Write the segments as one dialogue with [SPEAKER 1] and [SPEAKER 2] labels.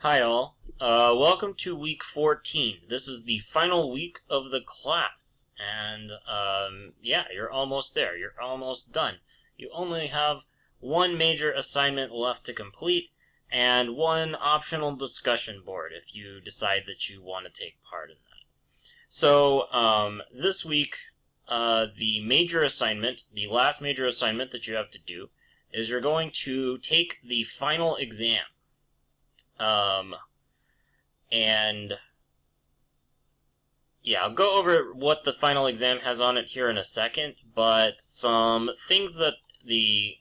[SPEAKER 1] Hi all. Welcome to week 14. This is the final week of the class. And yeah, you're almost there. You're almost done. You only have one major assignment left to complete and one optional discussion board if you decide that you want to take part in that. So this week, the major assignment, the last major assignment that you have to do, is you're going to take the final exam. And yeah, I'll go over what the final exam has on it here in a second, but some things that the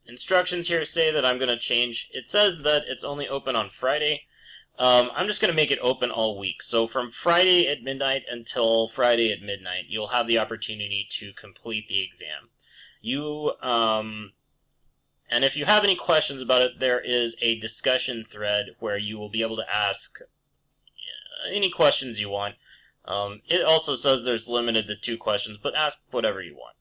[SPEAKER 1] instructions here say that I'm going to change. It says that it's only open on Friday. I'm just going to make it open all week. So from Friday at midnight until Friday at midnight, you'll have the opportunity to complete the exam. And if you have any questions about it, there is a discussion thread where you will be able to ask any questions you want. It also says there's limited to 2 questions, but ask whatever you want.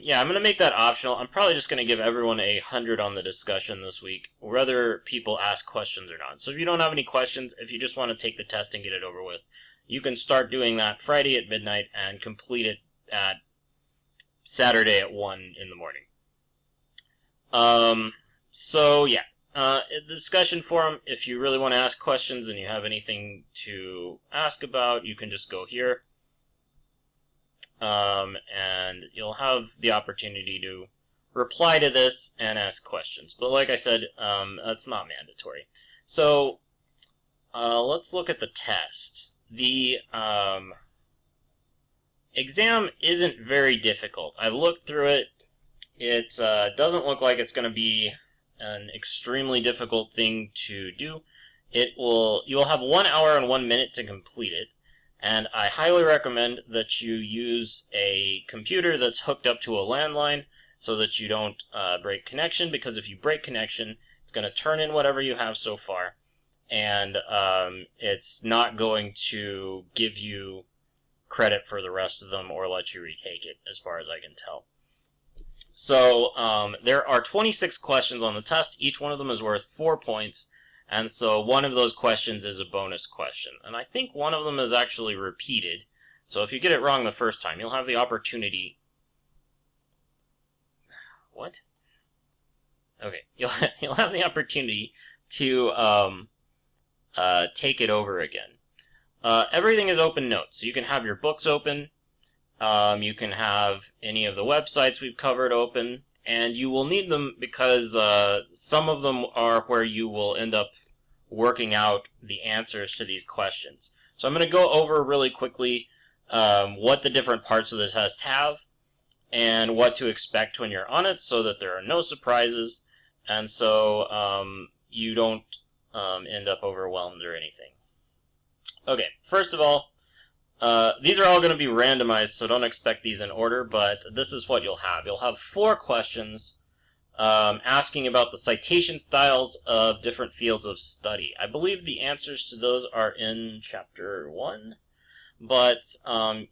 [SPEAKER 1] Yeah, I'm going to make that optional. I'm probably just going to give everyone 100 on the discussion this week, whether people ask questions or not. So if you don't have any questions, if you just want to take the test and get it over with, you can start doing that Friday at midnight and complete it at Saturday at 1 in the morning. So yeah, the discussion forum, if you really want to ask questions and you have anything to ask about, you can just go here. And you'll have the opportunity to reply to this and ask questions. But like I said, that's not mandatory. So let's look at the test. The exam isn't very difficult. I've looked through it. It doesn't look like it's going to be an extremely difficult thing to do. You'll have 1 hour and 1 minute to complete it, and I highly recommend that you use a computer that's hooked up to a landline so that you don't break connection, because if you break connection, it's going to turn in whatever you have so far, and it's not going to give you credit for the rest of them or let you retake it, as far as I can tell. So there are 26 questions on the test. Each one of them is worth 4 points, and so one of those questions is a bonus question. And I think one of them is actually repeated, so if you get it wrong the first time, you'll have the opportunity... What? Okay, you'll have the opportunity to take it over again. Everything is open notes, so you can have your books open, you can have any of the websites we've covered open, and you will need them because some of them are where you will end up working out the answers to these questions. So I'm going to go over really quickly what the different parts of the test have and what to expect when you're on it, so that there are no surprises, and so you don't end up overwhelmed or anything. Okay, first of all, these are all going to be randomized, so don't expect these in order, but this is what you'll have. You'll have 4 questions asking about the citation styles of different fields of study. I believe the answers to those are in Chapter 1, but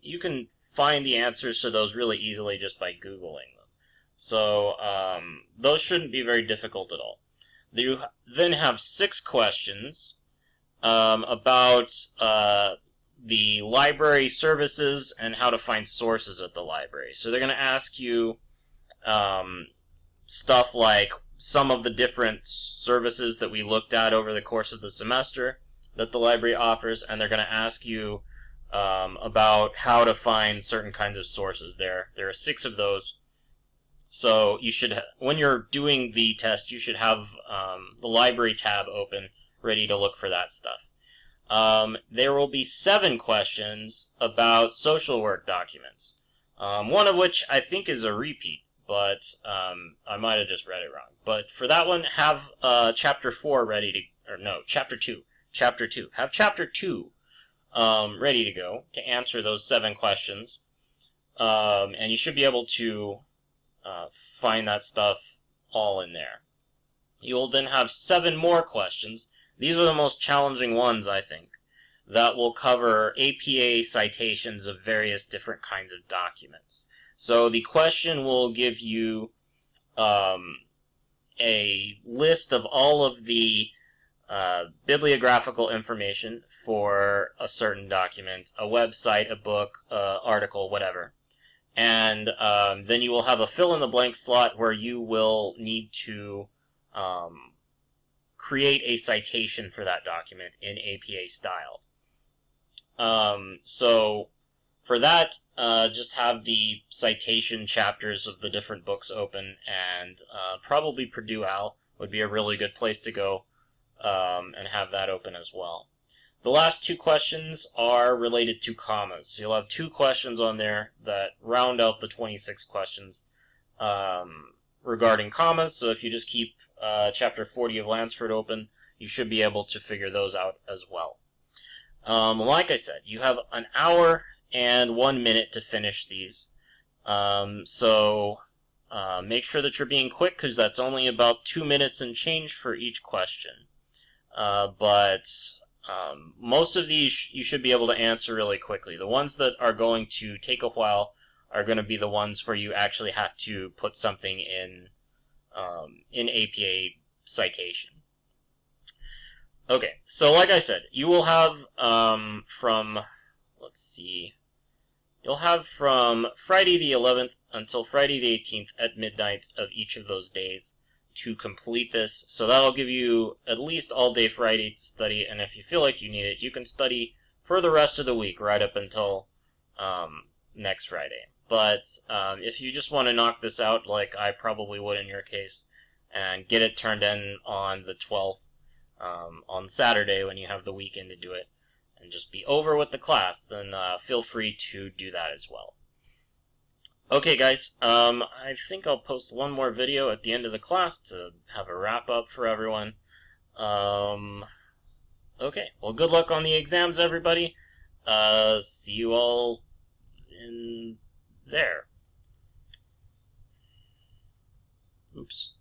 [SPEAKER 1] you can find the answers to those really easily just by Googling them. So those shouldn't be very difficult at all. You then have 6 questions about the library services and how to find sources at the library. So they're going to ask you stuff like some of the different services that we looked at over the course of the semester that the library offers, and they're going to ask you about how to find certain kinds of sources there. There are 6 of those. So you should, when you're doing the test, you should have the library tab open, ready to look for that stuff. There will be 7 questions about social work documents, one of which I think is a repeat, but I might have just read it wrong. But for that one, have Chapter 4 ready to, or no, Chapter 2. Chapter 2. Have Chapter 2 ready to go to answer those 7 questions, and you should be able to find that stuff all in there. You will then have 7 more questions. These are the most challenging ones, I think, that will cover APA citations of various different kinds of documents. So the question will give you a list of all of the bibliographical information for a certain document, a website, a book, article, whatever. And then you will have a fill-in-the-blank slot where you will need to create a citation for that document in APA style. So for that, just have the citation chapters of the different books open, and probably Purdue OWL would be a really good place to go, and have that open as well. The last two questions are related to commas. So you'll have two questions on there that round out the 26 questions regarding commas. So if you just keep Chapter 40 of Lansford open, you should be able to figure those out as well. Like I said, you have an hour and 1 minute to finish these. So make sure that you're being quick, because that's only about 2 minutes and change for each question. But most of these you should be able to answer really quickly. The ones that are going to take a while are going to be the ones where you actually have to put something in APA citation. Okay, so like I said, you will have you'll have from Friday the 11th until Friday the 18th at midnight of each of those days to complete this. So that'll give you at least all day Friday to study, and if you feel like you need it, you can study for the rest of the week right up until next Friday. But if you just want to knock this out, like I probably would in your case, and get it turned in on the 12th, on Saturday when you have the weekend to do it, and just be over with the class, then feel free to do that as well. Okay guys, I think I'll post one more video at the end of the class to have a wrap up for everyone. Okay, well good luck on the exams everybody. See you all in there. Oops.